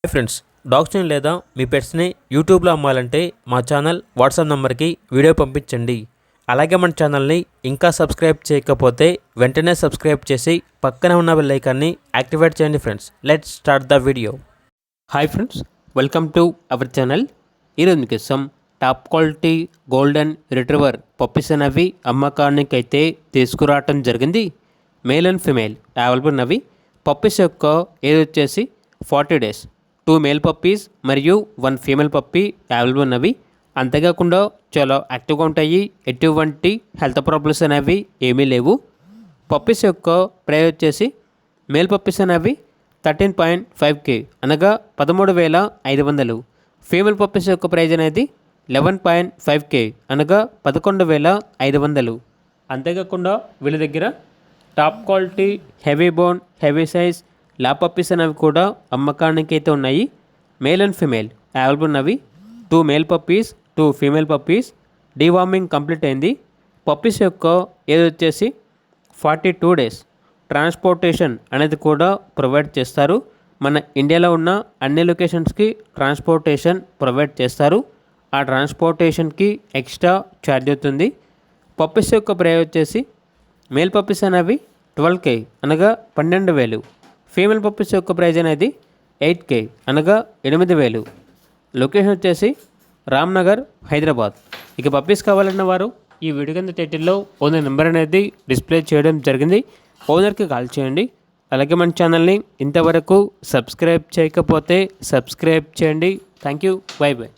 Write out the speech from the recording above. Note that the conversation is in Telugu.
హాయ్ ఫ్రెండ్స్, డాగ్స్ని లేదా మీ పెట్స్ని యూట్యూబ్లో అమ్మాలంటే మా ఛానల్ వాట్సాప్ నెంబర్కి వీడియో పంపించండి. అలాగే మన ఛానల్ని ఇంకా సబ్స్క్రైబ్ చేయకపోతే వెంటనే సబ్స్క్రైబ్ చేసి పక్కనే ఉన్న బెల్ ఐకాన్ని యాక్టివేట్ చేయండి. Friends, let's start the video. Hi friends, welcome to our channel. ఈరోజు మీకోసం top quality golden retriever puppies అనేవి అమ్మకానికి అయితే తీసుకురావటం జరిగింది. మేల్ అండ్ ఫిమేల్ అవైలబుల్ ఉన్నవి. పప్పీస్ యొక్క ఏజ్ వచ్చేసి 40 days. 2 మేల్ పప్పీస్ మరియు 1 ఫీమేల్ పప్పీ అవైలబుల్ ఉన్నవి. అంతేకాకుండా చాలా యాక్టివ్గా ఉంటాయి. ఎటువంటి హెల్త్ ప్రాబ్లమ్స్ అనేవి ఏమీ లేవు. పప్పీస్ యొక్క ప్రైస్ వచ్చేసి మేల్ పప్పీస్ అనేవి 13.5K అనగా 13,500. ఫీమేల్ పప్పీస్ యొక్క ప్రైజ్ అనేది 11.5K అనగా 11,500. అంతేకాకుండా వీళ్ళ దగ్గర top quality heavy bone heavy size lab puppies అనేవి కూడా అమ్మకానికి అయితే ఉన్నాయి. మేల్ అండ్ ఫిమేల్ అవైలబుల్ ఉన్నవి. 2 male puppies 2 female puppies. Deworming complete అయింది. పప్పీస్ యొక్క ఏజ్ వచ్చేసి 42 days. ట్రాన్స్పోర్టేషన్ అనేది కూడా ప్రొవైడ్ చేస్తారు. మన ఇండియాలో ఉన్న అన్ని లొకేషన్స్కి ట్రాన్స్పోర్టేషన్ ప్రొవైడ్ చేస్తారు. ఆ ట్రాన్స్పోర్టేషన్కి ఎక్స్ట్రా ఛార్జ్ అవుతుంది. పప్పీస్ యొక్క ప్రైస్ వచ్చేసి మేల్ పప్పీస్ అనేవి 12K అనగా 12,000. ఫీమేల్ పప్పీస్ యొక్క ప్రైజ్ అనేది 8K అనగా 8,000. లొకేషన్ వచ్చేసి రామ్నగర్, హైదరాబాద్. ఇక పప్పీస్ కావాలన్న వారు ఈ వీడియో కింద టైటిల్లో ఓనర్ నెంబర్ అనేది డిస్ప్లే చేయడం జరిగింది. ఓనర్కి కాల్ చేయండి. అలాగే మన ఛానల్ని ఇంతవరకు సబ్స్క్రైబ్ చేయకపోతే సబ్స్క్రైబ్ చేయండి. Thank you. By by.